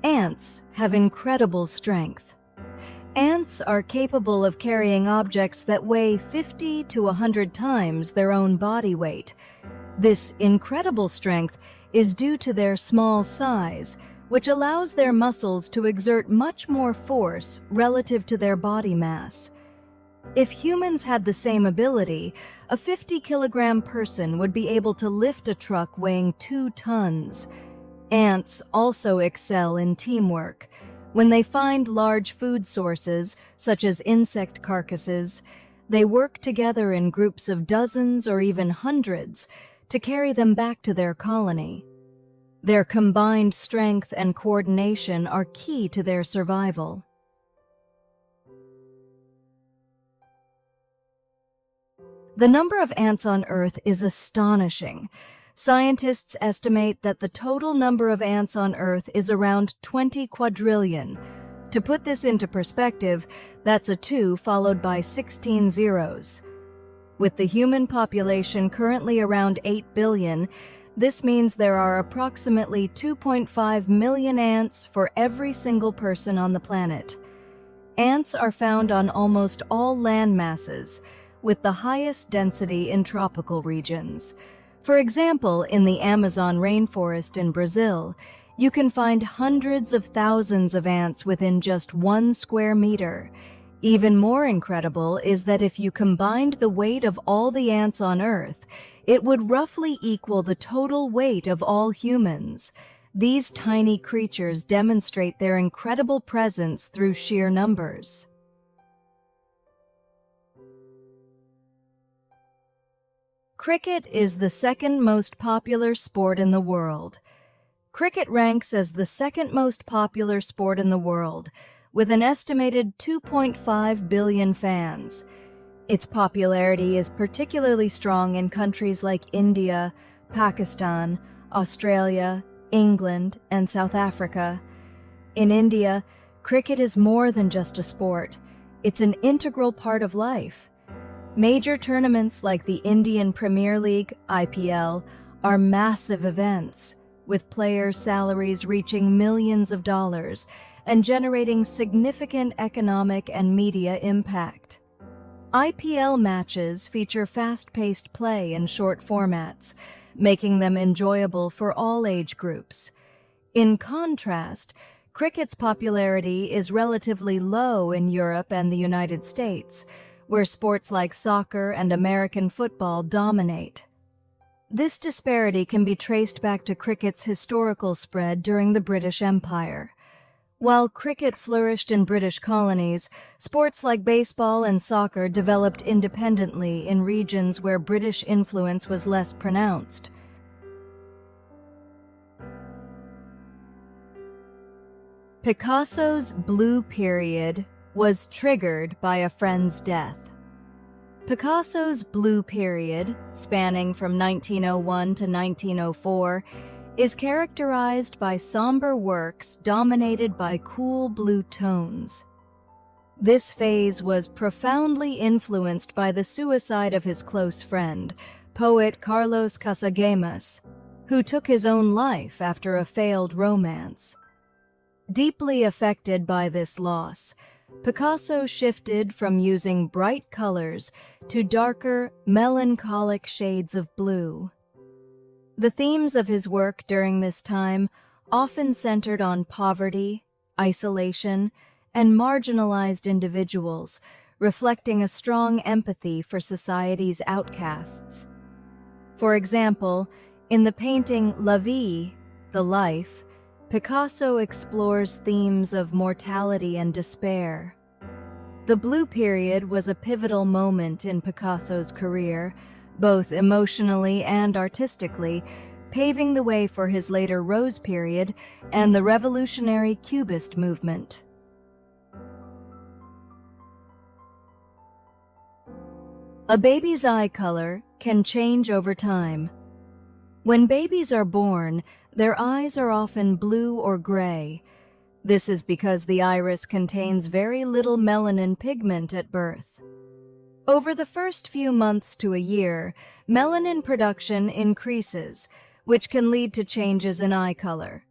Ants have incredible strength. Ants are capable of carrying objects that weigh 50 to 100 times their own body weight. This incredible strength is due to their small size, which allows their muscles to exert much more force relative to their body mass. If humans had the same ability, a 50-kilogram person would be able to lift a truck weighing 2 tons. Ants also excel in teamwork. When they find large food sources, such as insect carcasses, they work together in groups of dozens or even hundreds to carry them back to their colony. Their combined strength and coordination are key to their survival. The number of ants on Earth is astonishing. Scientists estimate that the total number of ants on Earth is around 20 quadrillion. To put this into perspective, that's a 2 followed by 16 zeros. With the human population currently around 8 billion, this means there are approximately 2.5 million ants for every single person on the planet. Ants are found on almost all land masses, with the highest density in tropical regions. For example, in the Amazon rainforest in Brazil, you can find hundreds of thousands of ants within just 1 square meter. Even more incredible is that if you combined the weight of all the ants on Earth, it would roughly equal the total weight of all humans. These tiny creatures demonstrate their incredible presence through sheer numbers. Cricket is the second most popular sport in the world. Cricket ranks as the second most popular sport in the world, with an estimated 2.5 billion fans. Its popularity is particularly strong in countries like India, Pakistan, Australia, England, and South Africa. In India, cricket is more than just a sport. It's an integral part of life. Major tournaments like the Indian Premier League, IPL, are massive events, with players' salaries reaching millions of dollars and generating significant economic and media impact. IPL matches feature fast-paced play in short formats, making them enjoyable for all age groups. In contrast, cricket's popularity is relatively low in Europe and the United States, where sports like soccer and American football dominate. This disparity can be traced back to cricket's historical spread during the British Empire. While cricket flourished in British colonies, sports like baseball and soccer developed independently in regions where British influence was less pronounced. Picasso's blue period was triggered by a friend's death. Picasso's blue period, spanning from 1901 to 1904, is characterized by somber works dominated by cool blue tones. This phase was profoundly influenced by the suicide of his close friend, poet Carlos Casagemas, who took his own life after a failed romance. Deeply affected by this loss, Picasso shifted from using bright colors to darker, melancholic shades of blue. The themes of his work during this time often centered on poverty, isolation, and marginalized individuals, reflecting a strong empathy for society's outcasts. For example, in the painting La Vie, The Life, Picasso explores themes of mortality and despair. The blue period was a pivotal moment in Picasso's career, both emotionally and artistically, paving the way for his later Rose period and the revolutionary Cubist movement. A baby's eye color can change over time. When babies are born, their eyes are often blue or gray. This is because the iris contains very little melanin pigment at birth. Over the first few months to a year, melanin production increases, which can lead to changes in eye color.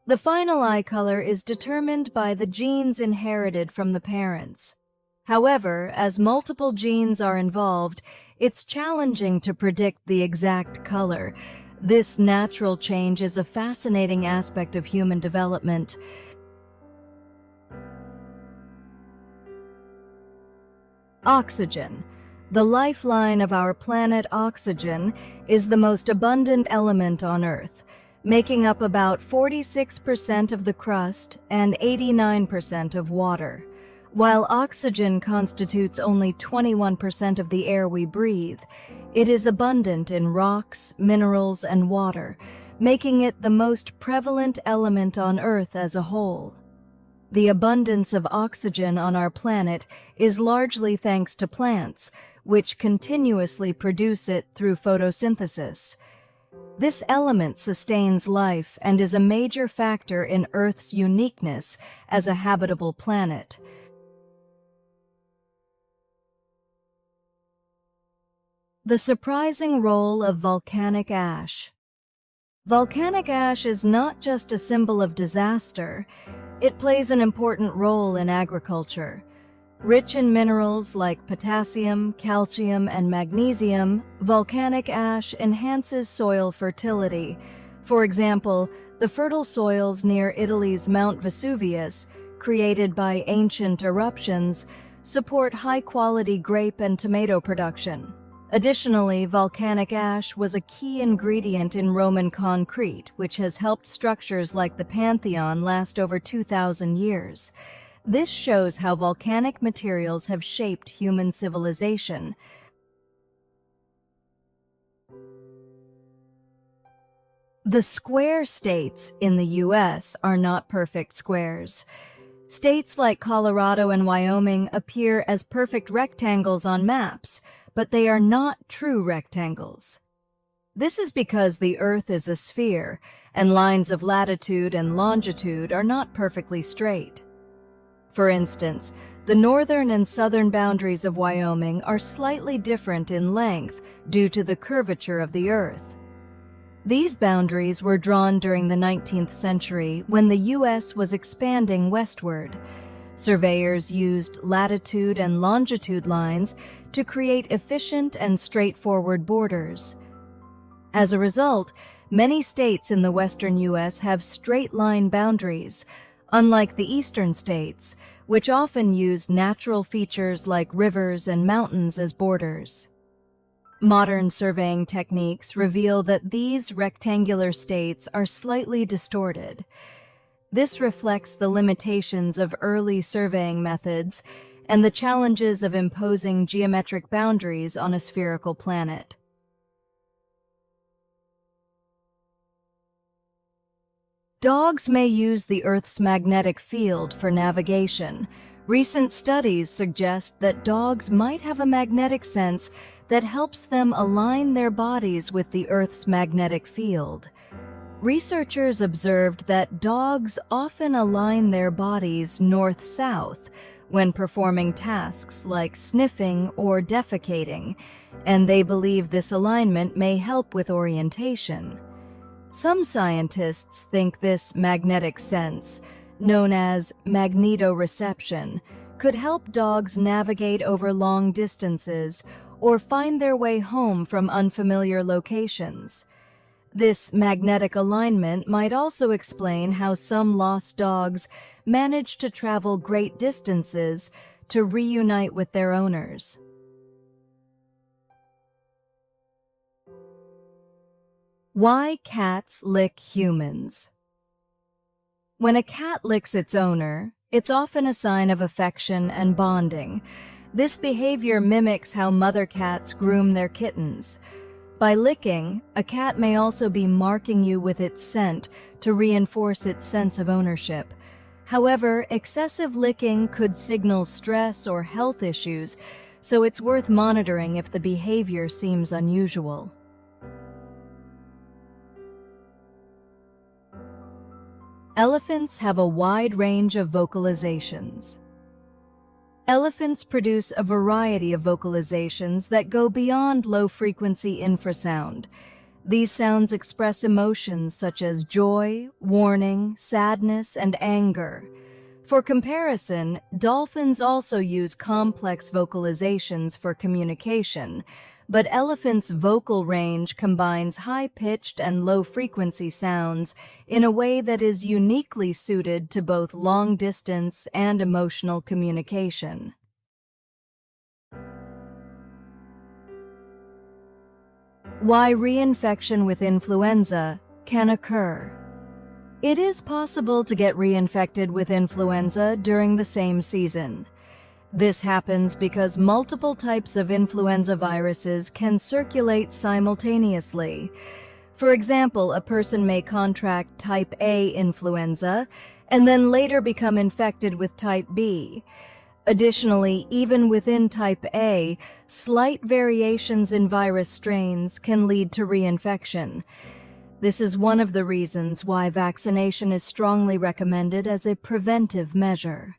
The final eye color is determined by the genes inherited from the parents. However, as multiple genes are involved, it's challenging to predict the exact color. This natural change is a fascinating aspect of human development. Oxygen. The lifeline of our planet, oxygen, is the most abundant element on Earth, making up about 46% of the crust and 89% of water. While oxygen constitutes only 21% of the air we breathe, it is abundant in rocks, minerals, and water, making it the most prevalent element on Earth as a whole. The abundance of oxygen on our planet is largely thanks to plants, which continuously produce it through photosynthesis. This element sustains life and is a major factor in Earth's uniqueness as a habitable planet. The surprising role of volcanic ash. Volcanic ash is not just a symbol of disaster, it plays an important role in agriculture. Rich in minerals like potassium, calcium, and magnesium, volcanic ash enhances soil fertility. For example, the fertile soils near Italy's Mount Vesuvius, created by ancient eruptions, support high-quality grape and tomato production. Additionally, volcanic ash was a key ingredient in Roman concrete, which has helped structures like the Pantheon last over 2,000 years. This shows how volcanic materials have shaped human civilization. The square states in the U.S. are not perfect squares. States like Colorado and Wyoming appear as perfect rectangles on maps, but they are not true rectangles. This is because the Earth is a sphere, and lines of latitude and longitude are not perfectly straight. For instance, the northern and southern boundaries of Wyoming are slightly different in length due to the curvature of the Earth. These boundaries were drawn during the 19th century when the U.S. was expanding westward. Surveyors used latitude and longitude lines to create efficient and straightforward borders. As a result, many states in the western U.S. have straight-line boundaries, unlike the eastern states, which often use natural features like rivers and mountains as borders. Modern surveying techniques reveal that these rectangular states are slightly distorted. This reflects the limitations of early surveying methods and the challenges of imposing geometric boundaries on a spherical planet. Dogs may use the Earth's magnetic field for navigation. Recent studies suggest that dogs might have a magnetic sense that helps them align their bodies with the Earth's magnetic field. Researchers observed that dogs often align their bodies north-south when performing tasks like sniffing or defecating, and they believe this alignment may help with orientation. Some scientists think this magnetic sense, known as magnetoreception, could help dogs navigate over long distances or find their way home from unfamiliar locations. This magnetic alignment might also explain how some lost dogs manage to travel great distances to reunite with their owners. Why cats lick humans. When a cat licks its owner, it's often a sign of affection and bonding. This behavior mimics how mother cats groom their kittens. By licking, a cat may also be marking you with its scent to reinforce its sense of ownership. However, excessive licking could signal stress or health issues, so it's worth monitoring if the behavior seems unusual. Elephants have a wide range of vocalizations. Elephants produce a variety of vocalizations that go beyond low-frequency infrasound. These sounds express emotions such as joy, warning, sadness, and anger. For comparison, dolphins also use complex vocalizations for communication, but elephants' vocal range combines high-pitched and low-frequency sounds in a way that is uniquely suited to both long-distance and emotional communication. Why reinfection with influenza can occur. It is possible to get reinfected with influenza during the same season. This happens because multiple types of influenza viruses can circulate simultaneously. For example, a person may contract type A influenza and then later become infected with type B. Additionally, even within type A, slight variations in virus strains can lead to reinfection. This is one of the reasons why vaccination is strongly recommended as a preventive measure.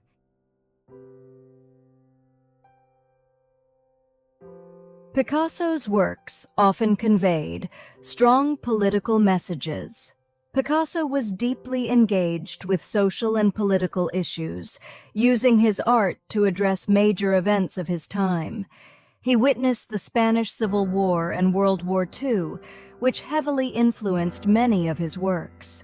Picasso's works often conveyed strong political messages. Picasso was deeply engaged with social and political issues, using his art to address major events of his time. He witnessed the Spanish Civil War and World War II, which heavily influenced many of his works.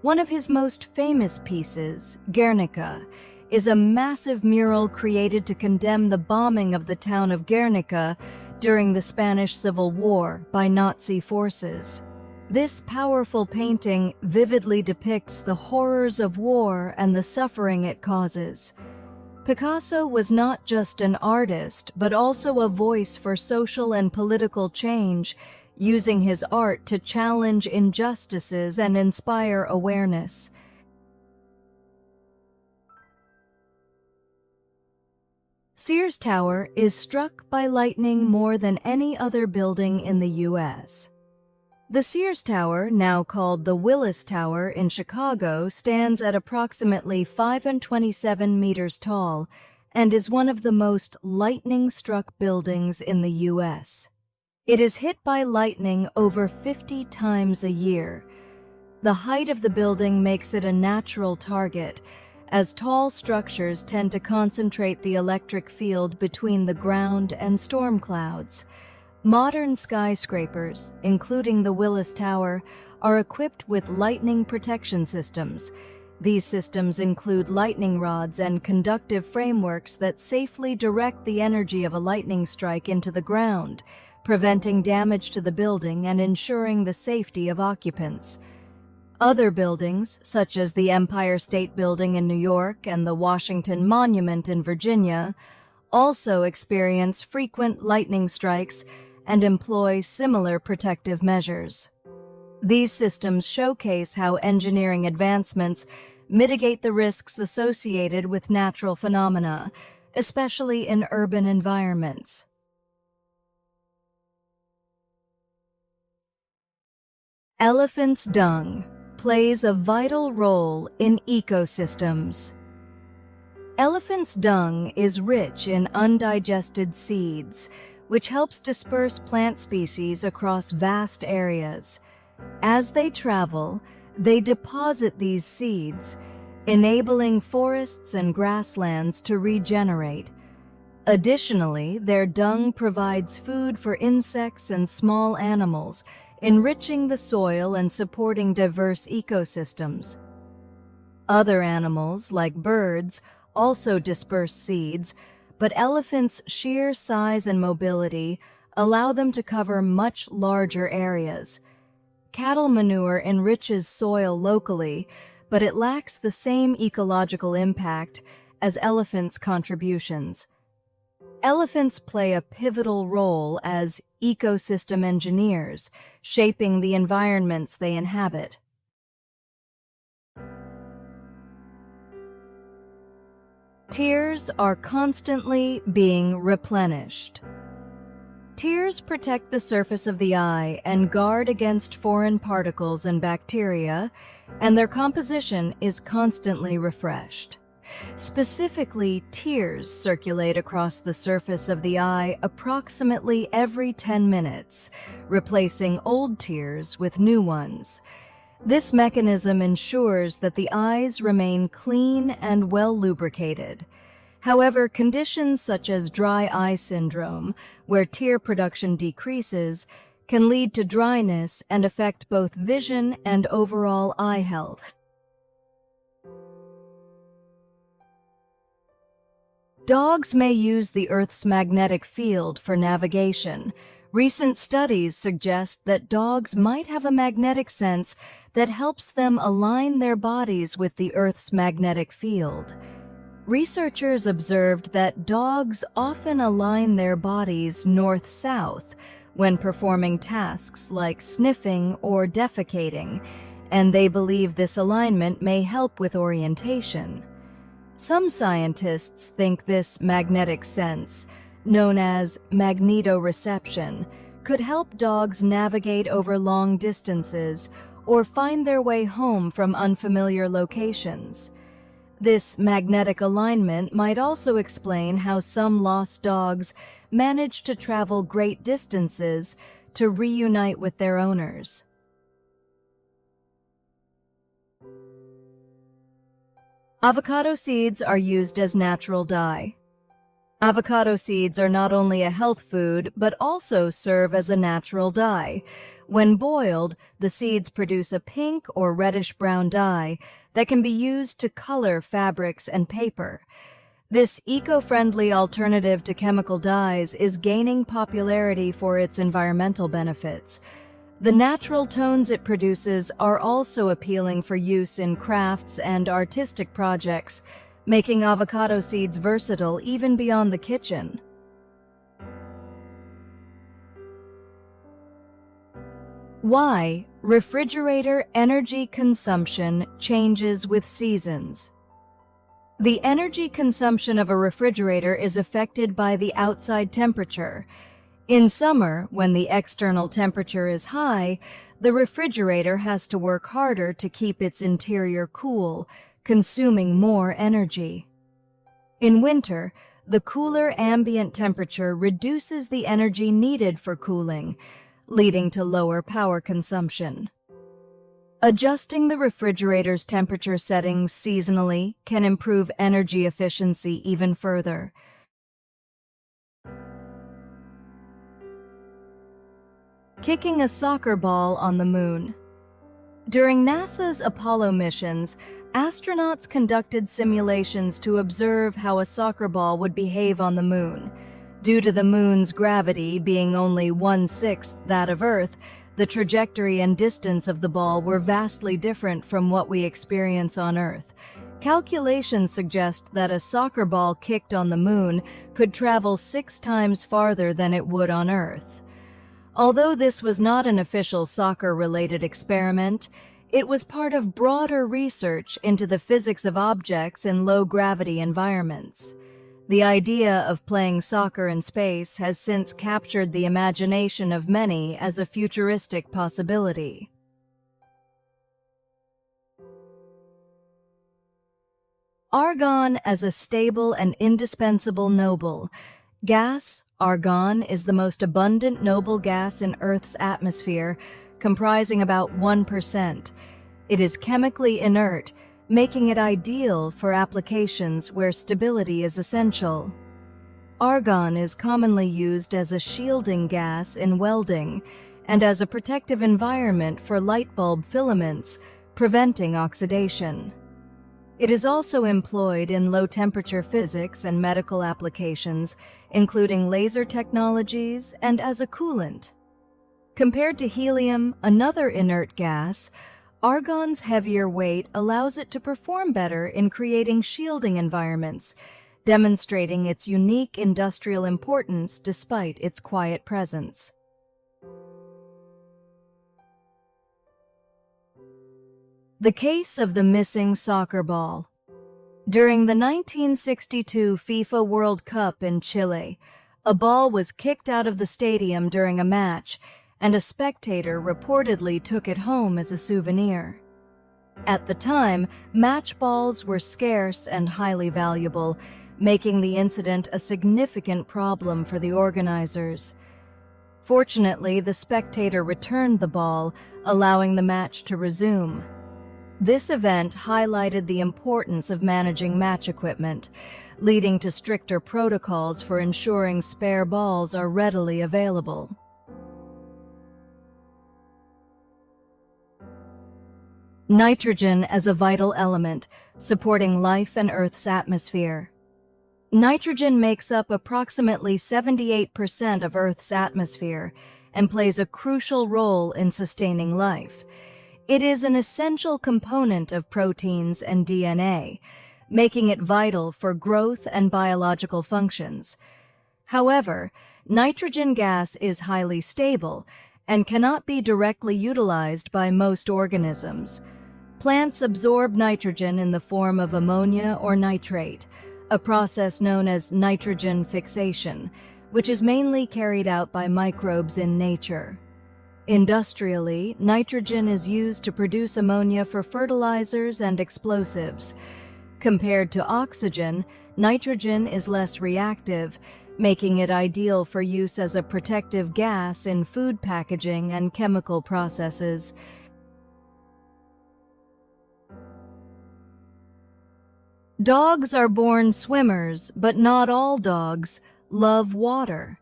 One of his most famous pieces, Guernica, is a massive mural created to condemn the bombing of the town of Guernica during the Spanish Civil War by Nazi forces. This powerful painting vividly depicts the horrors of war and the suffering it causes. Picasso was not just an artist, but also a voice for social and political change, using his art to challenge injustices and inspire awareness. Sears Tower is struck by lightning more than any other building in the U.S. The Sears Tower, now called the Willis Tower in Chicago, stands at approximately 527 meters tall and is one of the most lightning-struck buildings in the U.S. It is hit by lightning over 50 times a year. The height of the building makes it a natural target, as tall structures tend to concentrate the electric field between the ground and storm clouds. Modern skyscrapers, including the Willis Tower, are equipped with lightning protection systems. These systems include lightning rods and conductive frameworks that safely direct the energy of a lightning strike into the ground, preventing damage to the building and ensuring the safety of occupants. Other buildings, such as the Empire State Building in New York and the Washington Monument in Virginia, also experience frequent lightning strikes and employ similar protective measures. These systems showcase how engineering advancements mitigate the risks associated with natural phenomena, especially in urban environments. Elephant's dung plays a vital role in ecosystems. Elephant's dung is rich in undigested seeds, which helps disperse plant species across vast areas. As they travel, they deposit these seeds, enabling forests and grasslands to regenerate. Additionally, their dung provides food for insects and small animals, enriching the soil and supporting diverse ecosystems. Other animals, like birds, also disperse seeds, but elephants' sheer size and mobility allow them to cover much larger areas. Cattle manure enriches soil locally, but it lacks the same ecological impact as elephants' contributions. Elephants play a pivotal role as ecosystem engineers, shaping the environments they inhabit. Tears are constantly being replenished. Tears protect the surface of the eye and guard against foreign particles and bacteria, and their composition is constantly refreshed. Specifically, tears circulate across the surface of the eye approximately every 10 minutes, replacing old tears with new ones. This mechanism ensures that the eyes remain clean and well lubricated. However, conditions such as dry eye syndrome, where tear production decreases, can lead to dryness and affect both vision and overall eye health. Dogs may use the Earth's magnetic field for navigation. Recent studies suggest that dogs might have a magnetic sense that helps them align their bodies with the Earth's magnetic field. Researchers observed that dogs often align their bodies north-south when performing tasks like sniffing or defecating, and they believe this alignment may help with orientation. Some scientists think this magnetic sense, known as magnetoreception, could help dogs navigate over long distances or find their way home from unfamiliar locations. This magnetic alignment might also explain how some lost dogs manage to travel great distances to reunite with their owners. Avocado seeds are used as natural dye. Avocado seeds are not only a health food, but also serve as a natural dye. When boiled, the seeds produce a pink or reddish-brown dye that can be used to color fabrics and paper. This eco-friendly alternative to chemical dyes is gaining popularity for its environmental benefits. The natural tones it produces are also appealing for use in crafts and artistic projects, making avocado seeds versatile even beyond the kitchen. Why refrigerator energy consumption changes with seasons. The energy consumption of a refrigerator is affected by the outside temperature. In summer, when the external temperature is high, the refrigerator has to work harder to keep its interior cool, consuming more energy. In winter, the cooler ambient temperature reduces the energy needed for cooling, leading to lower power consumption. Adjusting the refrigerator's temperature settings seasonally can improve energy efficiency even further. Kicking a soccer ball on the moon. During NASA's Apollo missions, astronauts conducted simulations to observe how a soccer ball would behave on the moon. Due to the moon's gravity being only 1/6 that of Earth, the trajectory and distance of the ball were vastly different from what we experience on Earth. Calculations suggest that a soccer ball kicked on the moon could travel 6 times farther than it would on Earth. Although this was not an official soccer-related experiment, it was part of broader research into the physics of objects in low-gravity environments. The idea of playing soccer in space has since captured the imagination of many as a futuristic possibility. Argon as a stable and indispensable noble. Gas, argon, is the most abundant noble gas in Earth's atmosphere, comprising about 1%. It is chemically inert, making it ideal for applications where stability is essential. Argon is commonly used as a shielding gas in welding and as a protective environment for light bulb filaments, preventing oxidation. It is also employed in low-temperature physics and medical applications, including laser technologies, and as a coolant. Compared to helium, another inert gas, argon's heavier weight allows it to perform better in creating shielding environments, demonstrating its unique industrial importance despite its quiet presence. The case of the missing soccer ball. During the 1962 FIFA World Cup in Chile, a ball was kicked out of the stadium during a match, and a spectator reportedly took it home as a souvenir. At the time, match balls were scarce and highly valuable, making the incident a significant problem for the organizers. Fortunately, the spectator returned the ball, allowing the match to resume. This event highlighted the importance of managing match equipment, leading to stricter protocols for ensuring spare balls are readily available. Nitrogen as a vital element, supporting life in Earth's atmosphere. Nitrogen makes up approximately 78% of Earth's atmosphere and plays a crucial role in sustaining life. It is an essential component of proteins and DNA, making it vital for growth and biological functions. However, nitrogen gas is highly stable and cannot be directly utilized by most organisms. Plants absorb nitrogen in the form of ammonia or nitrate, a process known as nitrogen fixation, which is mainly carried out by microbes in nature. Industrially, nitrogen is used to produce ammonia for fertilizers and explosives. Compared to oxygen, nitrogen is less reactive, making it ideal for use as a protective gas in food packaging and chemical processes. Dogs are born swimmers, but not all dogs love water.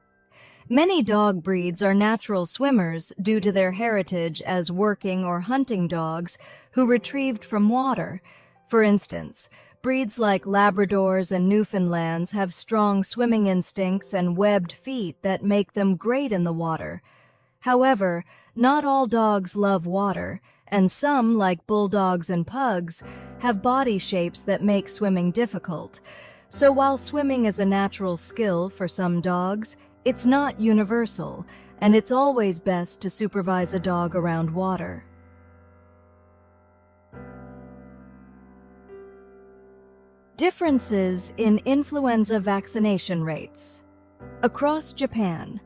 Many dog breeds are natural swimmers due to their heritage as working or hunting dogs who retrieved from water. For instance, breeds like Labradors and Newfoundlands have strong swimming instincts and webbed feet that make them great in the water. However, not all dogs love water, and some, like bulldogs and pugs, have body shapes that make swimming difficult. So while swimming is a natural skill for some dogs, it's not universal, and it's always best to supervise a dog around water. Differences in influenza vaccination rates. Across Japan.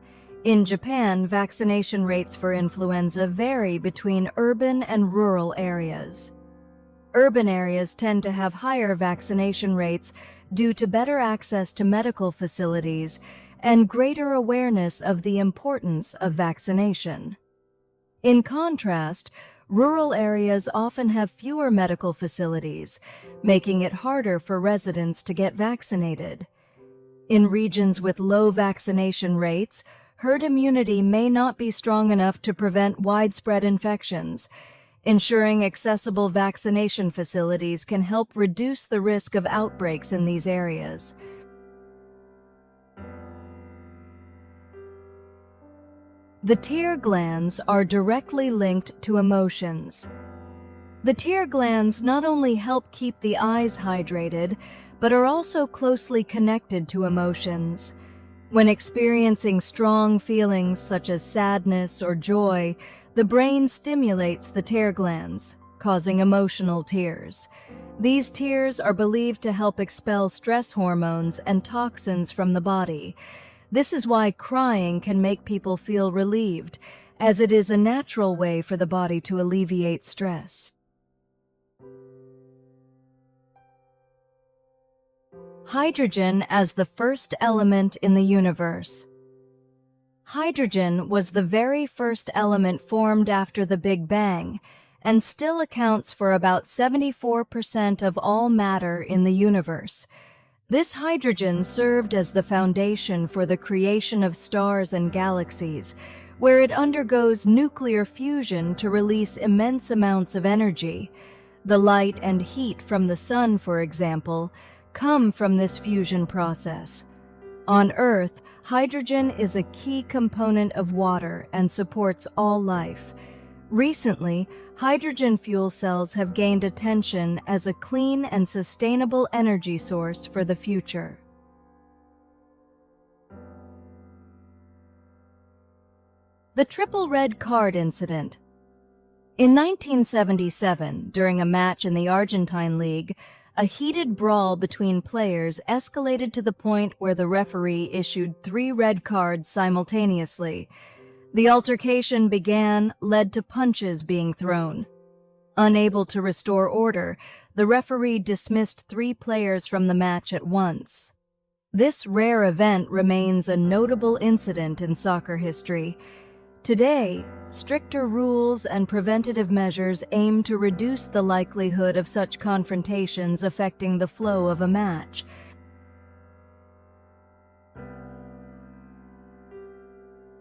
In Japan, vaccination rates for influenza vary between urban and rural areas. Urban areas tend to have higher vaccination rates due to better access to medical facilities and greater awareness of the importance of vaccination. In contrast, rural areas often have fewer medical facilities, making it harder for residents to get vaccinated. In regions with low vaccination rates, herd immunity may not be strong enough to prevent widespread infections. Ensuring accessible vaccination facilities can help reduce the risk of outbreaks in these areas. The tear glands are directly linked to emotions. The tear glands not only help keep the eyes hydrated, but are also closely connected to emotions. When experiencing strong feelings such as sadness or joy, the brain stimulates the tear glands, causing emotional tears. These tears are believed to help expel stress hormones and toxins from the body. This is why crying can make people feel relieved, as it is a natural way for the body to alleviate stress. Hydrogen as the first element in the universe. Hydrogen was the very first element formed after the Big Bang and still accounts for about 74% of all matter in the universe. This hydrogen served as the foundation for the creation of stars and galaxies, where it undergoes nuclear fusion to release immense amounts of energy. The light and heat from the sun, for example, come from this fusion process. On Earth, hydrogen is a key component of water and supports all life. Recently, hydrogen fuel cells have gained attention as a clean and sustainable energy source for the future. The Triple Red Card Incident. In 1977, during a match in the Argentine League, a heated brawl between players escalated to the point where the referee issued 3 red cards simultaneously. The altercation led to punches being thrown. Unable to restore order, the referee dismissed 3 players from the match at once. This rare event remains a notable incident in soccer history. Today, stricter rules and preventative measures aim to reduce the likelihood of such confrontations affecting the flow of a match.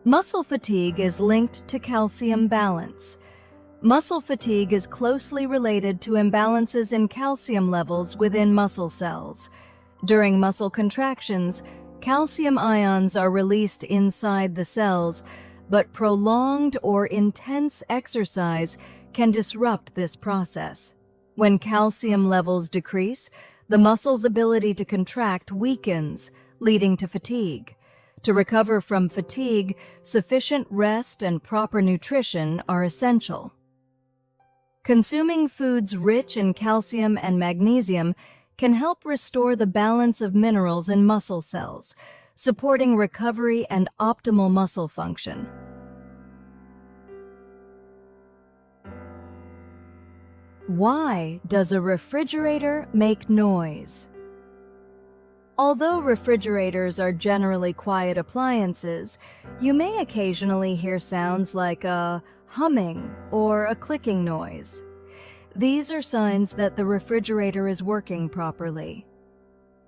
Muscle fatigue is linked to calcium balance. Muscle fatigue is closely related to imbalances in calcium levels within muscle cells. During muscle contractions, calcium ions are released inside the cells, but prolonged or intense exercise can disrupt this process. When calcium levels decrease, the muscle's ability to contract weakens, leading to fatigue. To recover from fatigue, sufficient rest and proper nutrition are essential. Consuming foods rich in calcium and magnesium can help restore the balance of minerals in muscle cells, supporting recovery and optimal muscle function. Why does a refrigerator make noise? Although refrigerators are generally quiet appliances, you may occasionally hear sounds like a humming or a clicking noise. These are signs that the refrigerator is working properly.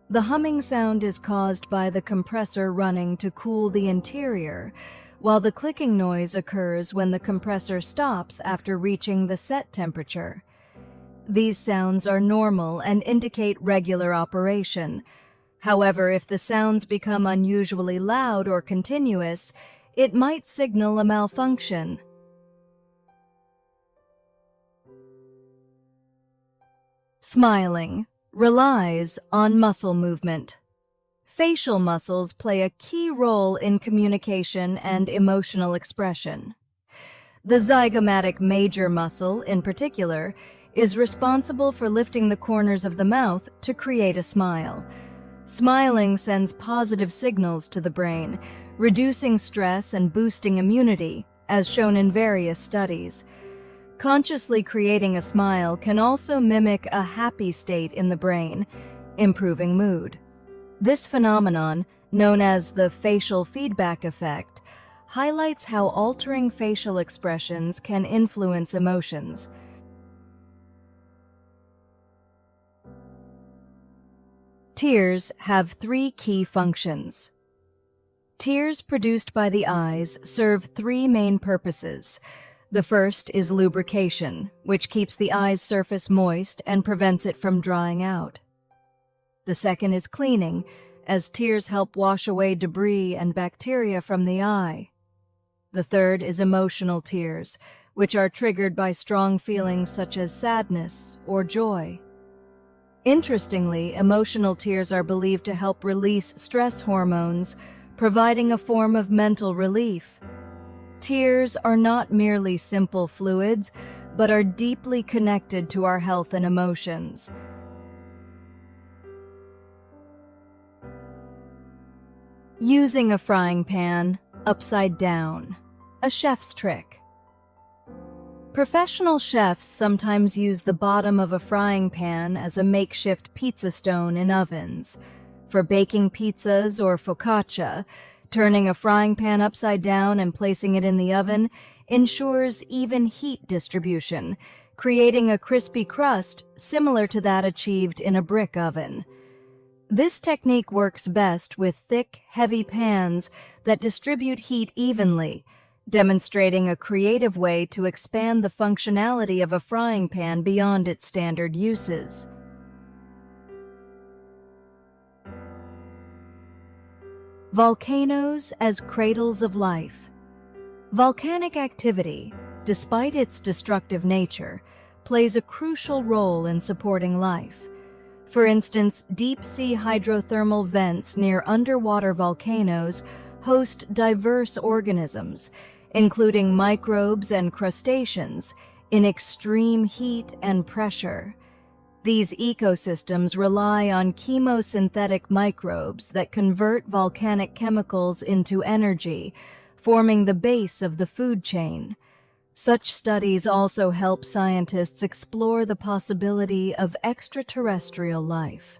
The humming sound is caused by the compressor running to cool the interior, while the clicking noise occurs when the compressor stops after reaching the set temperature. These sounds are normal and indicate regular operation. However, if the sounds become unusually loud or continuous, it might signal a malfunction. Smiling relies on muscle movement. Facial muscles play a key role in communication and emotional expression. The zygomatic major muscle, in particular, is responsible for lifting the corners of the mouth to create a smile. Smiling sends positive signals to the brain, reducing stress and boosting immunity, as shown in various studies. Consciously creating a smile can also mimic a happy state in the brain, improving mood. This phenomenon, known as the facial feedback effect, highlights how altering facial expressions can influence emotions. Tears have 3 key functions. Tears produced by the eyes serve 3 main purposes. The first is lubrication, which keeps the eye's surface moist and prevents it from drying out. The second is cleaning, as tears help wash away debris and bacteria from the eye. The third is emotional tears, which are triggered by strong feelings such as sadness or joy. Interestingly, emotional tears are believed to help release stress hormones, providing a form of mental relief. Tears are not merely simple fluids, but are deeply connected to our health and emotions. Using a frying pan upside down, a chef's trick. Professional chefs sometimes use the bottom of a frying pan as a makeshift pizza stone in ovens. For baking pizzas or focaccia, turning a frying pan upside down and placing it in the oven ensures even heat distribution, creating a crispy crust similar to that achieved in a brick oven. This technique works best with thick, heavy pans that distribute heat evenly, demonstrating a creative way to expand the functionality of a frying pan beyond its standard uses. Volcanoes as cradles of life. Volcanic activity, despite its destructive nature, plays a crucial role in supporting life. For instance, deep-sea hydrothermal vents near underwater volcanoes host diverse organisms, including microbes and crustaceans, in extreme heat and pressure. These ecosystems rely on chemosynthetic microbes that convert volcanic chemicals into energy, forming the base of the food chain. Such studies also help scientists explore the possibility of extraterrestrial life.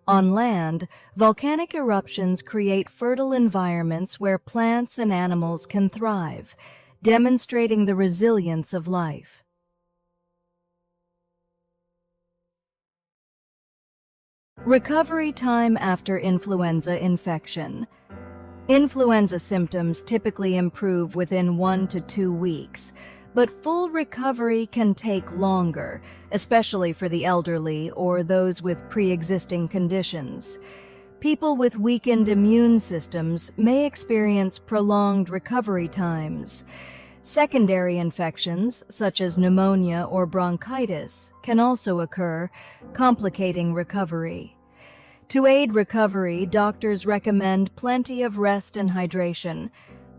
On land, volcanic eruptions create fertile environments where plants and animals can thrive, demonstrating the resilience of life. Recovery time after influenza infection. Influenza symptoms typically improve within 1 to 2 weeks, but full recovery can take longer, especially for the elderly or those with pre-existing conditions. People with weakened immune systems may experience prolonged recovery times. Secondary infections, such as pneumonia or bronchitis, can also occur, complicating recovery. To aid recovery, doctors recommend plenty of rest and hydration.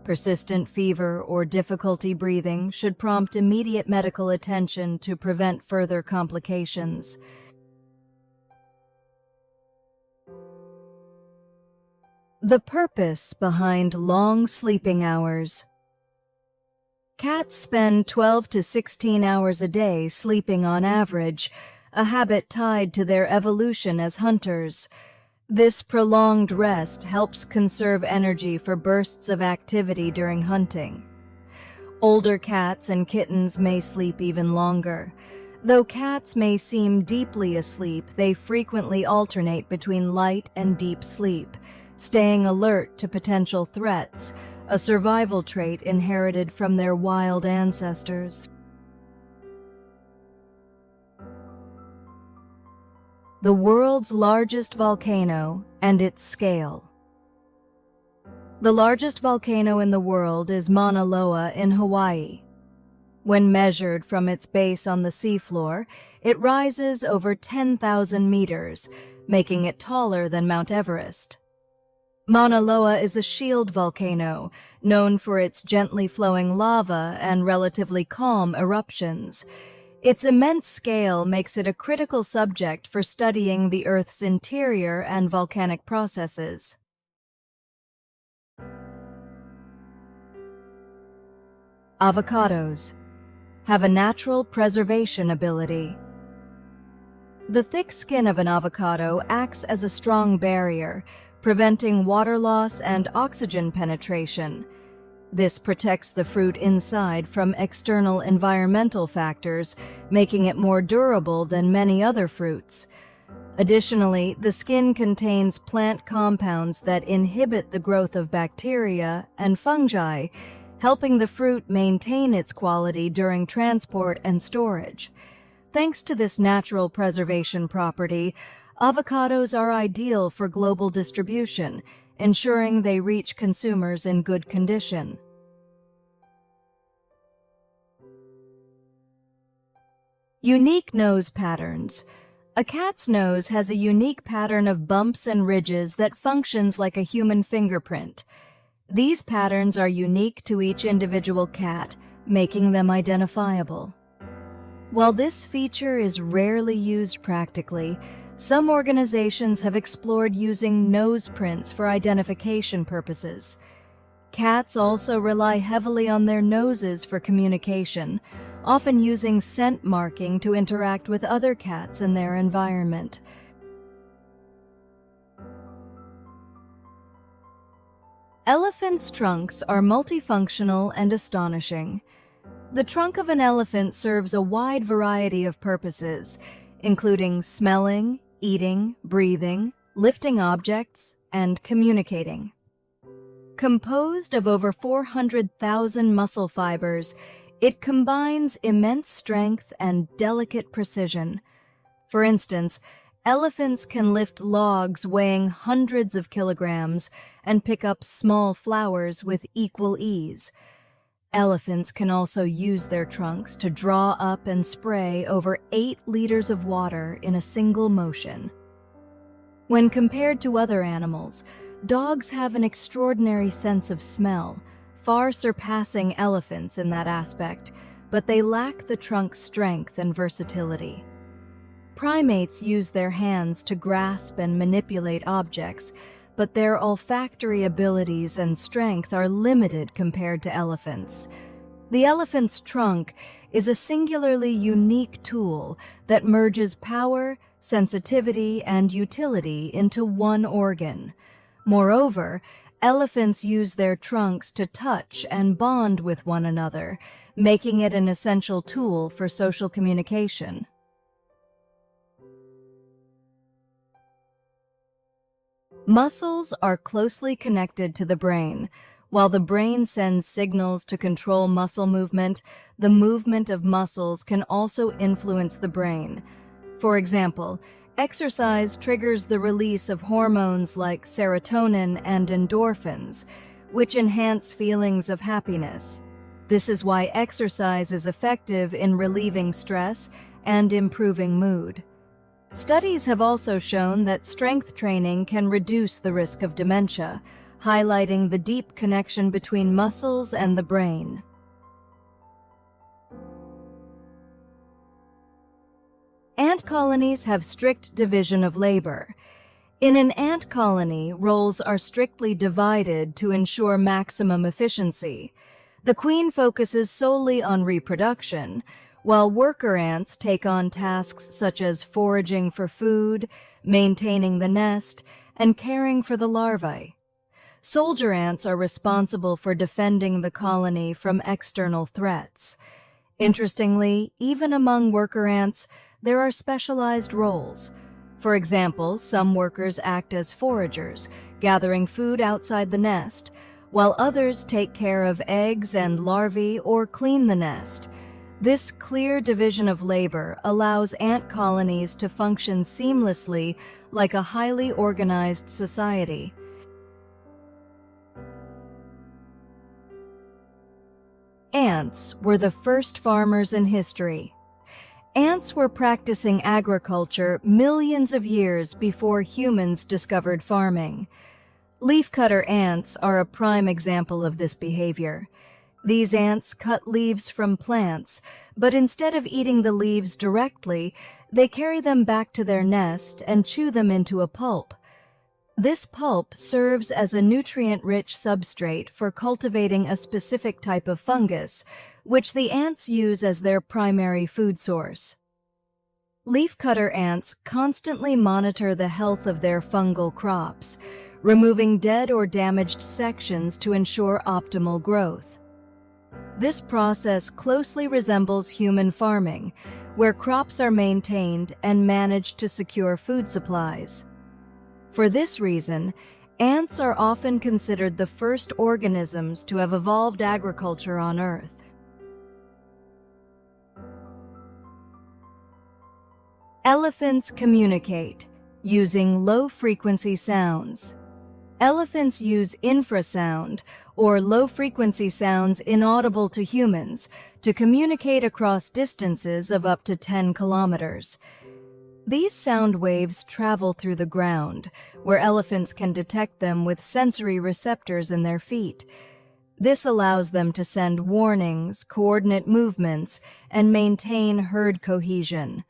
Persistent fever or difficulty breathing should prompt immediate medical attention to prevent further complications. The purpose behind long sleeping hours. Cats spend 12 to 16 hours a day sleeping on average, a habit tied to their evolution as hunters. This prolonged rest helps conserve energy for bursts of activity during hunting. Older cats and kittens may sleep even longer. Though cats may seem deeply asleep, they frequently alternate between light and deep sleep, staying alert to potential threats, a survival trait inherited from their wild ancestors. The world's largest volcano and its scale. The largest volcano in the world is Mauna Loa in Hawaii. When measured from its base on the seafloor, it rises over 10,000 meters, making it taller than Mount Everest. Mauna Loa is a shield volcano, known for its gently flowing lava and relatively calm eruptions. Its immense scale makes it a critical subject for studying the Earth's interior and volcanic processes. Avocados have a natural preservation ability. The thick skin of an avocado acts as a strong barrier, preventing water loss and oxygen penetration. This protects the fruit inside from external environmental factors, making it more durable than many other fruits. Additionally, the skin contains plant compounds that inhibit the growth of bacteria and fungi, helping the fruit maintain its quality during transport and storage. Thanks to this natural preservation property, avocados are ideal for global distribution, ensuring they reach consumers in good condition. Unique nose patterns. A cat's nose has a unique pattern of bumps and ridges that functions like a human fingerprint. These patterns are unique to each individual cat, making them identifiable. While this feature is rarely used practically, some organizations have explored using nose prints for identification purposes. Cats also rely heavily on their noses for communication, often using scent marking to interact with other cats in their environment. Elephants' trunks are multifunctional and astonishing. The trunk of an elephant serves a wide variety of purposes, including smelling, eating, breathing, lifting objects, and communicating. Composed of over 400,000 muscle fibers, it combines immense strength and delicate precision. For instance, elephants can lift logs weighing hundreds of kilograms and pick up small flowers with equal ease. Elephants can also use their trunks to draw up and spray over 8 liters of water in a single motion. When compared to other animals, dogs have an extraordinary sense of smell, far surpassing elephants in that aspect, but they lack the trunk's strength and versatility. Primates use their hands to grasp and manipulate objects, but their olfactory abilities and strength are limited compared to elephants. The elephant's trunk is a singularly unique tool that merges power, sensitivity, and utility into one organ. Moreover, elephants use their trunks to touch and bond with one another, making it an essential tool for social communication. Muscles are closely connected to the brain. While the brain sends signals to control muscle movement, the movement of muscles can also influence the brain. For example, exercise triggers the release of hormones like serotonin and endorphins, which enhance feelings of happiness. This is why exercise is effective in relieving stress and improving mood. Studies have also shown that strength training can reduce the risk of dementia, highlighting the deep connection between muscles and the brain. Ant colonies have strict division of labor. In an ant colony, roles are strictly divided to ensure maximum efficiency. The queen focuses solely on reproduction, while worker ants take on tasks such as foraging for food, maintaining the nest, and caring for the larvae. Soldier ants are responsible for defending the colony from external threats. Interestingly, even among worker ants, there are specialized roles. For example, some workers act as foragers, gathering food outside the nest, while others take care of eggs and larvae or clean the nest. This clear division of labor allows ant colonies to function seamlessly like a highly organized society. Ants were the first farmers in history. Ants were practicing agriculture millions of years before humans discovered farming. Leafcutter ants are a prime example of this behavior. These ants cut leaves from plants, but instead of eating the leaves directly, they carry them back to their nest and chew them into a pulp. This pulp serves as a nutrient-rich substrate for cultivating a specific type of fungus, which the ants use as their primary food source. Leafcutter ants constantly monitor the health of their fungal crops, removing dead or damaged sections to ensure optimal growth. This process closely resembles human farming, where crops are maintained and managed to secure food supplies. For this reason, ants are often considered the first organisms to have evolved agriculture on Earth. Elephants communicate using low-frequency sounds. Elephants use infrasound, or low-frequency sounds inaudible to humans, to communicate across distances of up to 10 kilometers. These sound waves travel through the ground, where elephants can detect them with sensory receptors in their feet. This allows them to send warnings, coordinate movements, and maintain herd cohesion.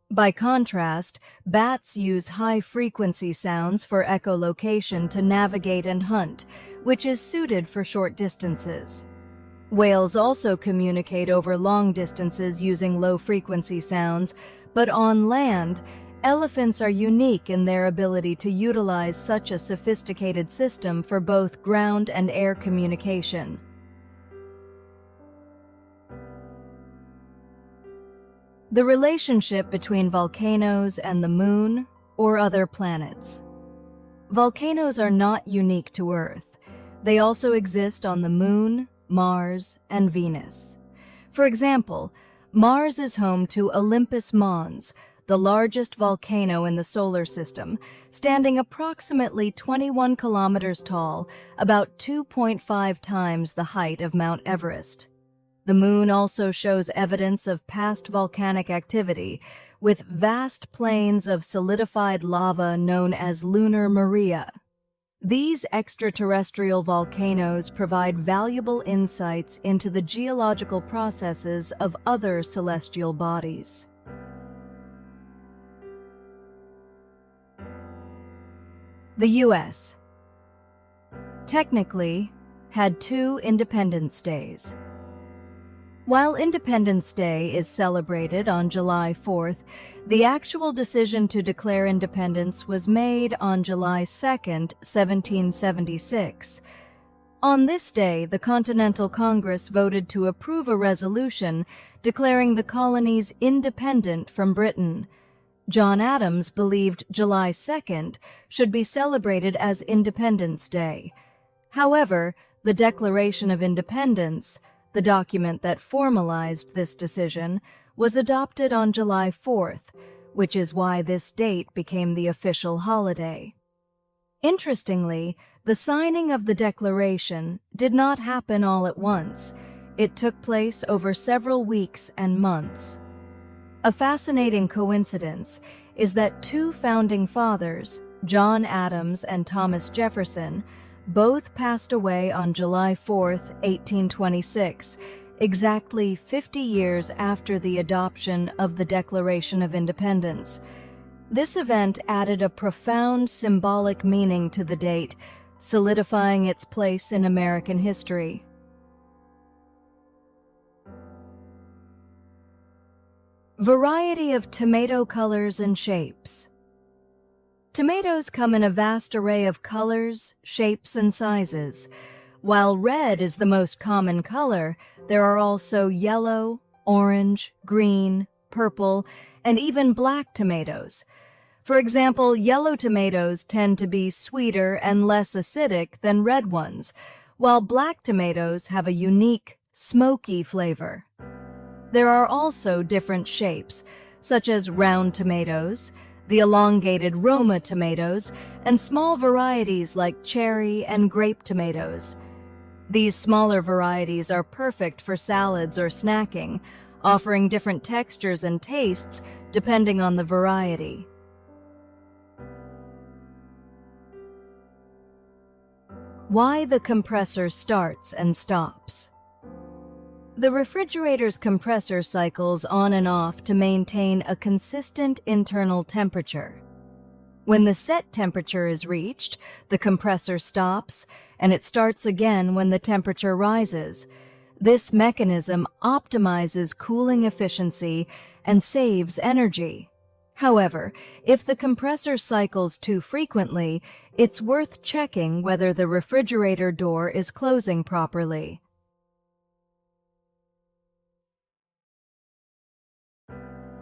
By contrast, bats use high-frequency sounds for echolocation to navigate and hunt, which is suited for short distances. Whales also communicate over long distances using low-frequency sounds, but on land, elephants are unique in their ability to utilize such a sophisticated system for both ground and air communication. The relationship between volcanoes and the Moon or other planets. Volcanoes are not unique to Earth. They also exist on the Moon, Mars, and Venus. For example, Mars is home to Olympus Mons, the largest volcano in the solar system, standing approximately 21 kilometers tall, about 2.5 times the height of Mount Everest. The Moon also shows evidence of past volcanic activity, with vast plains of solidified lava known as lunar maria. These extraterrestrial volcanoes provide valuable insights into the geological processes of other celestial bodies. The U.S. technically had 2 independence days. While Independence Day is celebrated on July 4th, the actual decision to declare independence was made on July 2nd, 1776. On this day, the Continental Congress voted to approve a resolution declaring the colonies independent from Britain. John Adams believed July 2nd should be celebrated as Independence Day. However, the Declaration of Independence, the document that formalized this decision, was adopted on July 4th, which is why this date became the official holiday. Interestingly, the signing of the Declaration did not happen all at once. It took place over several weeks and months. A fascinating coincidence is that two founding fathers, John Adams and Thomas Jefferson, both passed away on July 4, 1826, exactly 50 years after the adoption of the Declaration of Independence. This event added a profound symbolic meaning to the date, solidifying its place in American history. Variety of tomato colors and shapes. Tomatoes come in a vast array of colors, shapes, and sizes. While red is the most common color, there are also yellow, orange, green, purple, and even black tomatoes. For example, yellow tomatoes tend to be sweeter and less acidic than red ones, while black tomatoes have a unique, smoky flavor. There are also different shapes, such as round tomatoes, the elongated Roma tomatoes, and small varieties like cherry and grape tomatoes. These smaller varieties are perfect for salads or snacking, offering different textures and tastes depending on the variety. Why the compressor starts and stops. The refrigerator's compressor cycles on and off to maintain a consistent internal temperature. When the set temperature is reached, the compressor stops, and it starts again when the temperature rises. This mechanism optimizes cooling efficiency and saves energy. However, if the compressor cycles too frequently, it's worth checking whether the refrigerator door is closing properly.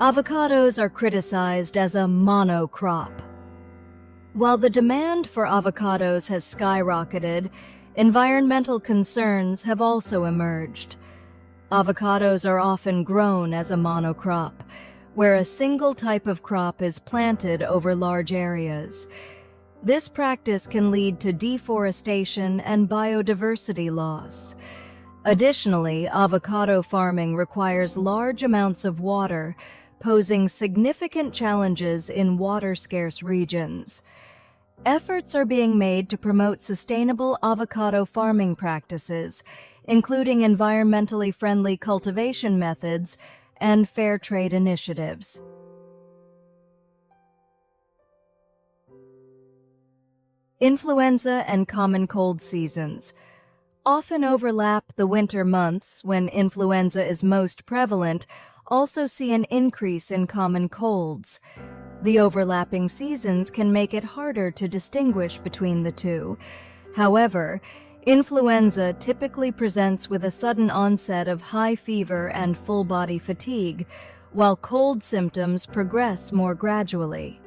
Avocados are criticized as a monocrop. While the demand for avocados has skyrocketed, environmental concerns have also emerged. Avocados are often grown as a monocrop, where a single type of crop is planted over large areas. This practice can lead to deforestation and biodiversity loss. Additionally, avocado farming requires large amounts of water, posing significant challenges in water-scarce regions. Efforts are being made to promote sustainable avocado farming practices, including environmentally friendly cultivation methods and fair trade initiatives. Influenza and common cold seasons often overlap. The winter months, when influenza is most prevalent, also see an increase in common colds. The overlapping seasons can make it harder to distinguish between the two. However, influenza typically presents with a sudden onset of high fever and full-body fatigue, while cold symptoms progress more gradually.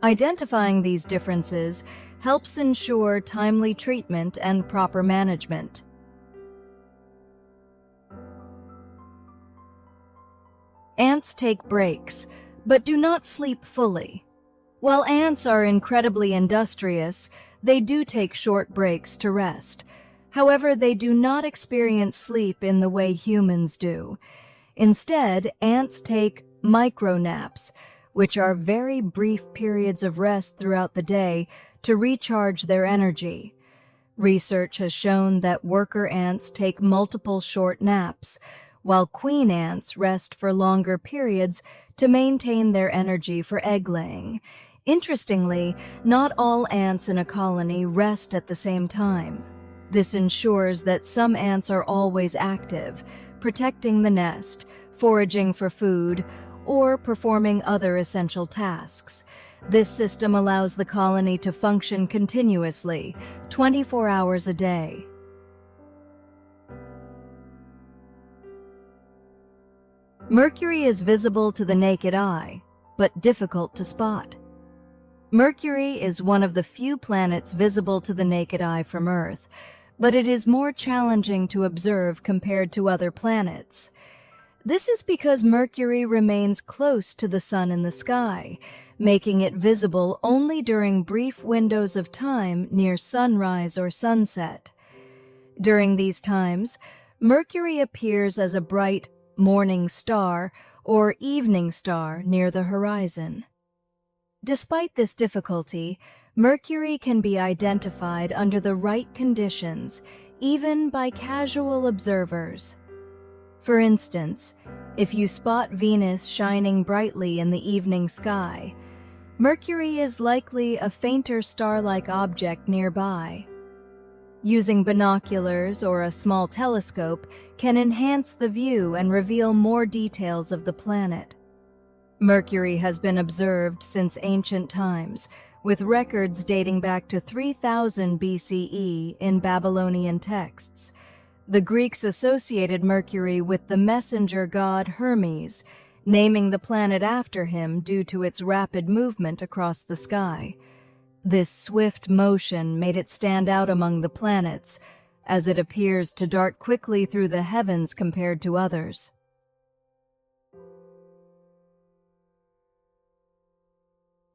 Identifying these differences helps ensure timely treatment and proper management. Ants take breaks, but do not sleep fully. While ants are incredibly industrious, they do take short breaks to rest. However, they do not experience sleep in the way humans do. Instead, ants take micronaps, which are very brief periods of rest throughout the day to recharge their energy. Research has shown that worker ants take multiple short naps, while queen ants rest for longer periods to maintain their energy for egg laying. Interestingly, not all ants in a colony rest at the same time. This ensures that some ants are always active, protecting the nest, foraging for food, or performing other essential tasks. This system allows the colony to function continuously, 24 hours a day. Mercury is visible to the naked eye, but difficult to spot. Mercury is one of the few planets visible to the naked eye from Earth, but it is more challenging to observe compared to other planets. This is because Mercury remains close to the Sun in the sky, making it visible only during brief windows of time near sunrise or sunset. During these times, Mercury appears as a bright morning star or evening star near the horizon. Despite this difficulty, Mercury can be identified under the right conditions, even by casual observers. For instance, if you spot Venus shining brightly in the evening sky, Mercury is likely a fainter star-like object nearby. Using binoculars or a small telescope can enhance the view and reveal more details of the planet. Mercury has been observed since ancient times, with records dating back to 3000 BCE in Babylonian texts. The Greeks associated Mercury with the messenger god Hermes, naming the planet after him due to its rapid movement across the sky. This swift motion made it stand out among the planets, as it appears to dart quickly through the heavens compared to others.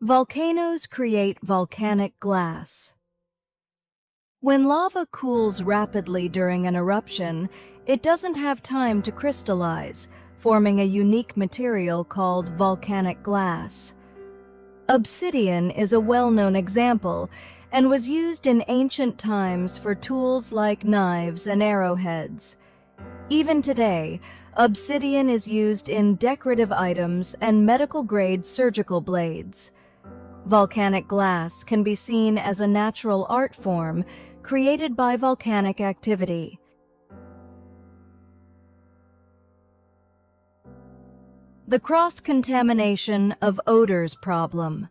Volcanoes create volcanic glass. When lava cools rapidly during an eruption, it doesn't have time to crystallize, forming a unique material called volcanic glass. Obsidian is a well-known example and was used in ancient times for tools like knives and arrowheads. Even today, obsidian is used in decorative items and medical-grade surgical blades. Volcanic glass can be seen as a natural art form created by volcanic activity. The cross-contamination of odors problem.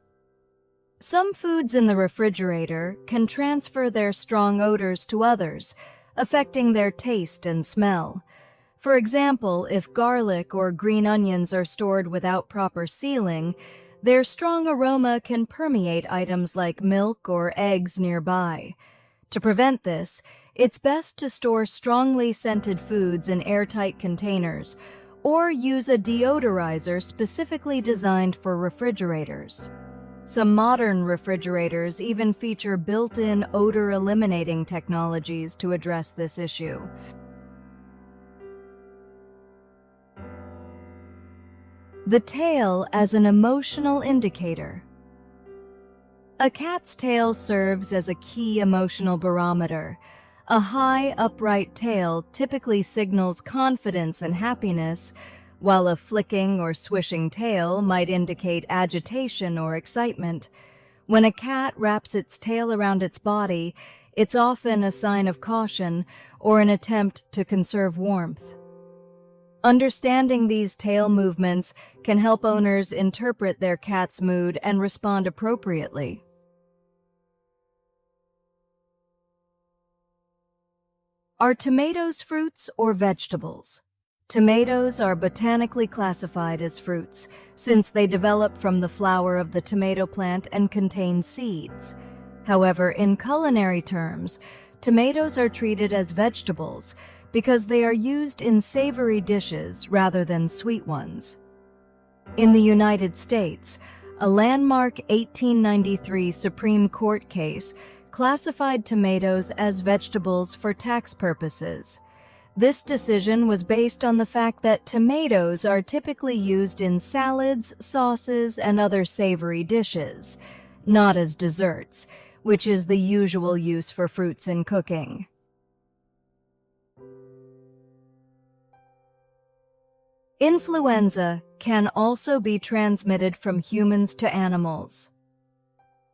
Some foods in the refrigerator can transfer their strong odors to others, affecting their taste and smell. For example, if garlic or green onions are stored without proper sealing, their strong aroma can permeate items like milk or eggs nearby. To prevent this, it's best to store strongly scented foods in airtight containers, or use a deodorizer specifically designed for refrigerators. Some modern refrigerators even feature built-in odor-eliminating technologies to address this issue. The tail as an emotional indicator. A cat's tail serves as a key emotional barometer. A high, upright tail typically signals confidence and happiness, while a flicking or swishing tail might indicate agitation or excitement. When a cat wraps its tail around its body, it's often a sign of caution or an attempt to conserve warmth. Understanding these tail movements can help owners interpret their cat's mood and respond appropriately. Are tomatoes fruits or vegetables? Tomatoes are botanically classified as fruits, since they develop from the flower of the tomato plant and contain seeds. However, in culinary terms, tomatoes are treated as vegetables because they are used in savory dishes rather than sweet ones. In the United States, a landmark 1893 Supreme Court case classified tomatoes as vegetables for tax purposes. This decision was based on the fact that tomatoes are typically used in salads, sauces, and other savory dishes, not as desserts, which is the usual use for fruits in cooking. Influenza can also be transmitted from humans to animals.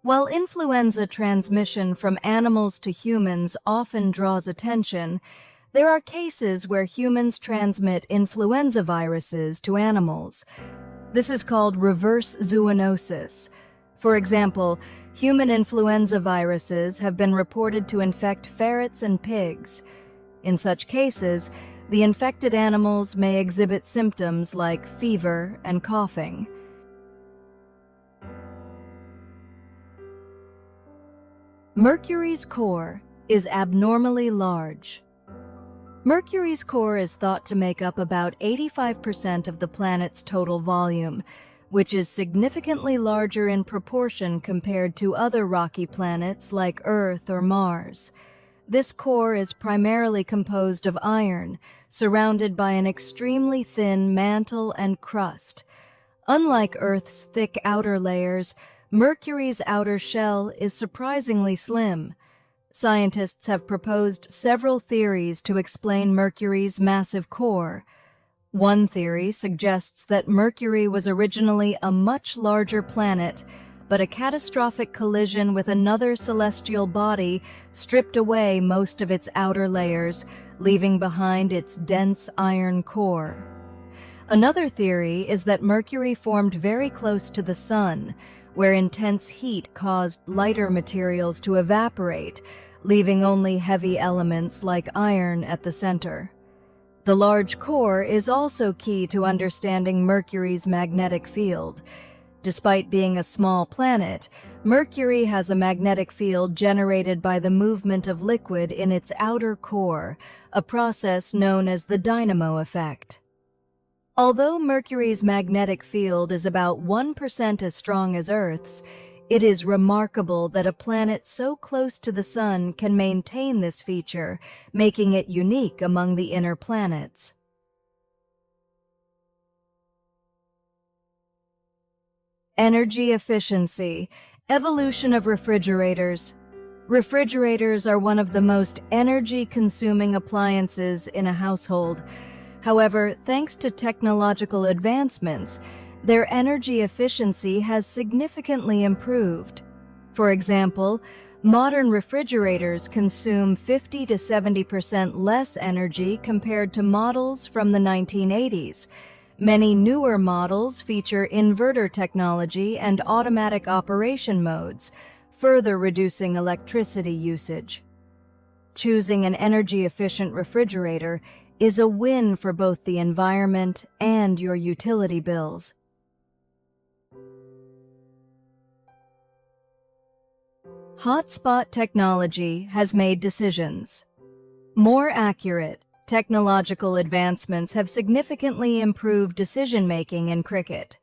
While influenza transmission from animals to humans often draws attention, There are cases where humans transmit influenza viruses to animals. This is called reverse zoonosis. For example, human influenza viruses have been reported to infect ferrets and pigs. In such cases, the infected animals may exhibit symptoms like fever and coughing. Mercury's core is abnormally large. Mercury's core is thought to make up about 85% of the planet's total volume, which is significantly larger in proportion compared to other rocky planets like Earth or Mars. This core is primarily composed of iron, surrounded by an extremely thin mantle and crust. Unlike Earth's thick outer layers, Mercury's outer shell is surprisingly slim. Scientists have proposed several theories to explain Mercury's massive core. One theory suggests that Mercury was originally a much larger planet, but a catastrophic collision with another celestial body stripped away most of its outer layers, leaving behind its dense iron core. Another theory is that Mercury formed very close to the Sun, where intense heat caused lighter materials to evaporate, leaving only heavy elements like iron at the center. The large core is also key to understanding Mercury's magnetic field. Despite being a small planet, Mercury has a magnetic field generated by the movement of liquid in its outer core, a process known as the dynamo effect. Although Mercury's magnetic field is about 1% as strong as Earth's, it is remarkable that a planet so close to the Sun can maintain this feature, making it unique among the inner planets. Energy efficiency. Evolution of refrigerators. Refrigerators are one of the most energy-consuming appliances in a household. However, thanks to technological advancements, their energy efficiency has significantly improved. For example, modern refrigerators consume 50 to 70% less energy compared to models from the 1980s. Many newer models feature inverter technology and automatic operation modes, further reducing electricity usage. Choosing an energy-efficient refrigerator is a win for both the environment and your utility bills. Hotspot technology has made decisions more accurate. Technological advancements have significantly improved decision-making in cricket.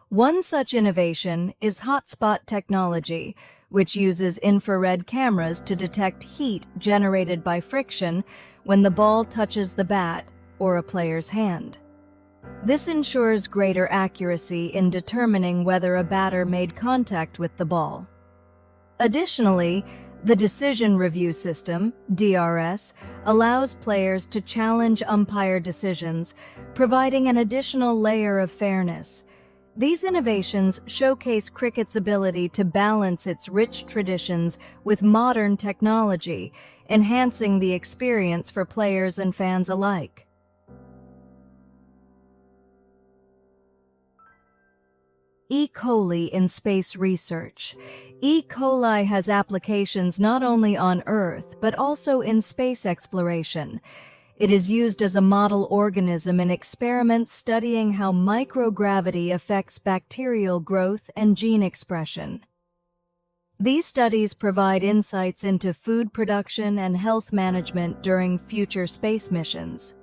One such innovation is hotspot technology, which uses infrared cameras to detect heat generated by friction when the ball touches the bat or a player's hand. This ensures greater accuracy in determining whether a batter made contact with the ball. Additionally, the Decision Review System, DRS, allows players to challenge umpire decisions, providing an additional layer of fairness. These innovations showcase cricket's ability to balance its rich traditions with modern technology, enhancing the experience for players and fans alike. E. coli in space research. E. coli has applications not only on Earth, but also in space exploration. It is used as a model organism in experiments studying how microgravity affects bacterial growth and gene expression. These studies provide insights into food production and health management during future space missions.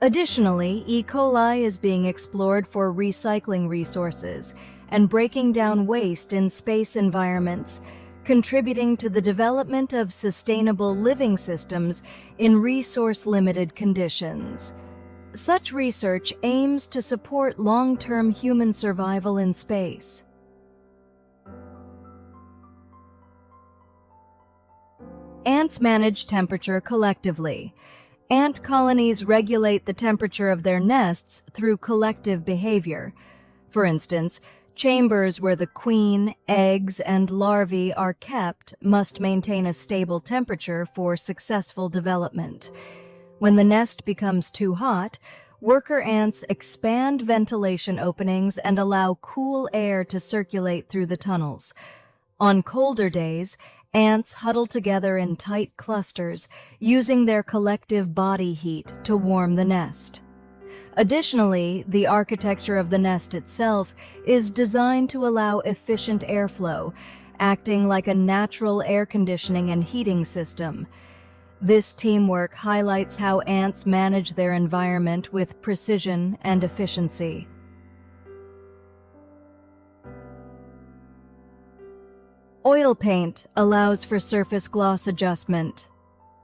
Additionally, E. coli is being explored for recycling resources and breaking down waste in space environments, contributing to the development of sustainable living systems in resource-limited conditions. Such research aims to support long-term human survival in space. Ants manage temperature collectively. Ant colonies regulate the temperature of their nests through collective behavior. For instance, chambers where the queen, eggs, and larvae are kept must maintain a stable temperature for successful development. When the nest becomes too hot, worker ants expand ventilation openings and allow cool air to circulate through the tunnels. On colder days, ants huddle together in tight clusters, using their collective body heat to warm the nest. Additionally, the architecture of the nest itself is designed to allow efficient airflow, acting like a natural air conditioning and heating system. This teamwork highlights how ants manage their environment with precision and efficiency. Oil paint allows for surface gloss adjustment.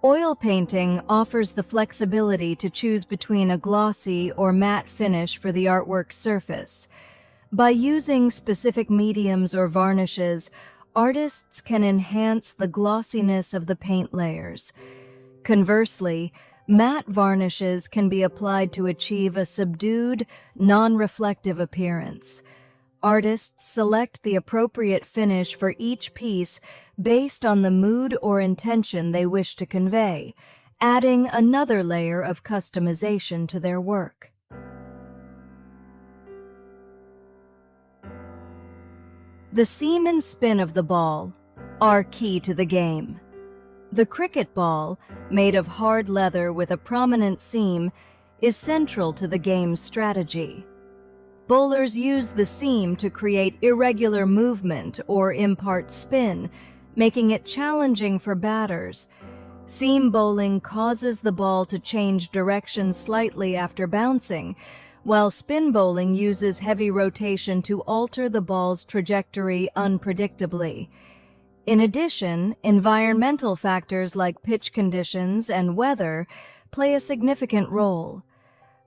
Oil painting offers the flexibility to choose between a glossy or matte finish for the artwork surface. By using specific mediums or varnishes, artists can enhance the glossiness of the paint layers. Conversely, matte varnishes can be applied to achieve a subdued, non-reflective appearance. Artists select the appropriate finish for each piece based on the mood or intention they wish to convey, adding another layer of customization to their work. The seam and spin of the ball are key to the game. The cricket ball, made of hard leather with a prominent seam, is central to the game's strategy. Bowlers use the seam to create irregular movement or impart spin, making it challenging for batters. Seam bowling causes the ball to change direction slightly after bouncing, while spin bowling uses heavy rotation to alter the ball's trajectory unpredictably. In addition, environmental factors like pitch conditions and weather play a significant role.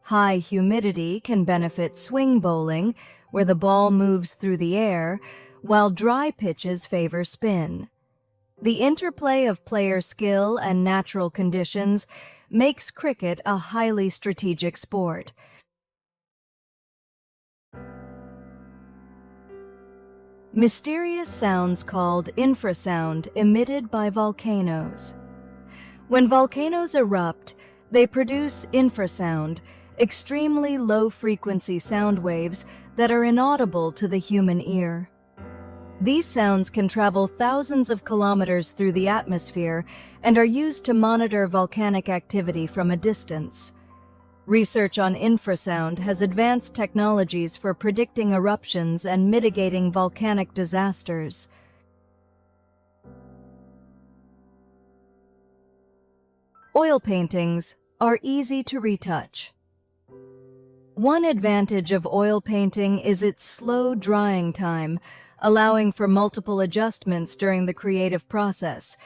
High humidity can benefit swing bowling, where the ball moves through the air, while dry pitches favor spin. The interplay of player skill and natural conditions makes cricket a highly strategic sport. Mysterious sounds called infrasound emitted by volcanoes. When volcanoes erupt, they produce infrasound, extremely low-frequency sound waves that are inaudible to the human ear. These sounds can travel thousands of kilometers through the atmosphere and are used to monitor volcanic activity from a distance. Research on infrasound has advanced technologies for predicting eruptions and mitigating volcanic disasters. Oil paintings are easy to retouch. One advantage of oil painting is its slow drying time, allowing for multiple adjustments during the creative process.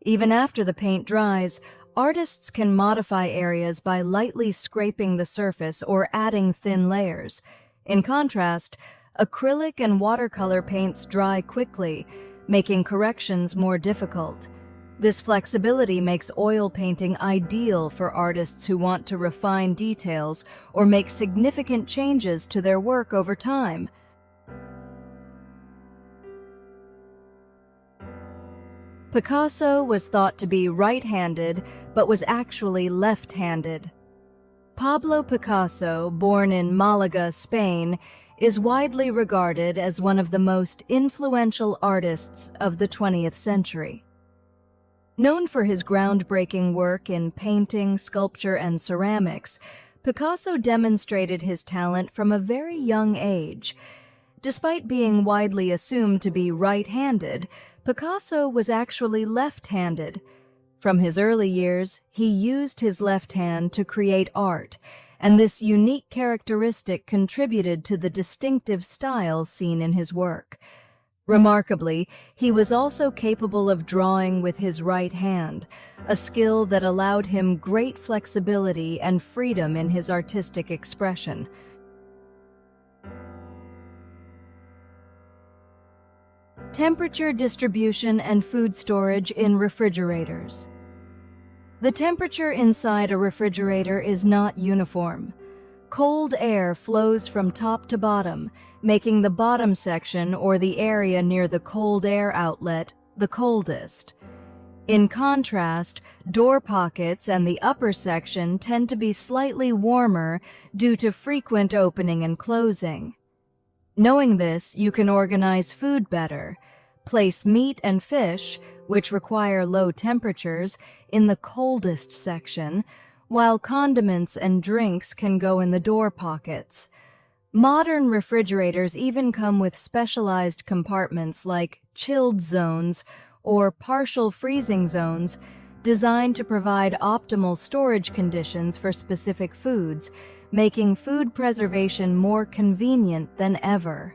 Even after the paint dries, artists can modify areas by lightly scraping the surface or adding thin layers. In contrast, acrylic and watercolor paints dry quickly, making corrections more difficult. This flexibility makes oil painting ideal for artists who want to refine details or make significant changes to their work over time. Picasso was thought to be right-handed, but was actually left-handed. Pablo Picasso, born in Malaga, Spain, is widely regarded as one of the most influential artists of the 20th century. Known for his groundbreaking work in painting, sculpture, and ceramics, Picasso demonstrated his talent from a very young age. Despite being widely assumed to be right-handed, Picasso was actually left-handed. From his early years, he used his left hand to create art, and this unique characteristic contributed to the distinctive style seen in his work. Remarkably, he was also capable of drawing with his right hand, a skill that allowed him great flexibility and freedom in his artistic expression. Temperature distribution and food storage in refrigerators. The temperature inside a refrigerator is not uniform. Cold air flows from top to bottom, making the bottom section or the area near the cold air outlet the coldest. In contrast, door pockets and the upper section tend to be slightly warmer due to frequent opening and closing. Knowing this, you can organize food better. Place meat and fish, which require low temperatures, in the coldest section, while condiments and drinks can go in the door pockets. Modern refrigerators even come with specialized compartments like chilled zones or partial freezing zones designed to provide optimal storage conditions for specific foods, making food preservation more convenient than ever.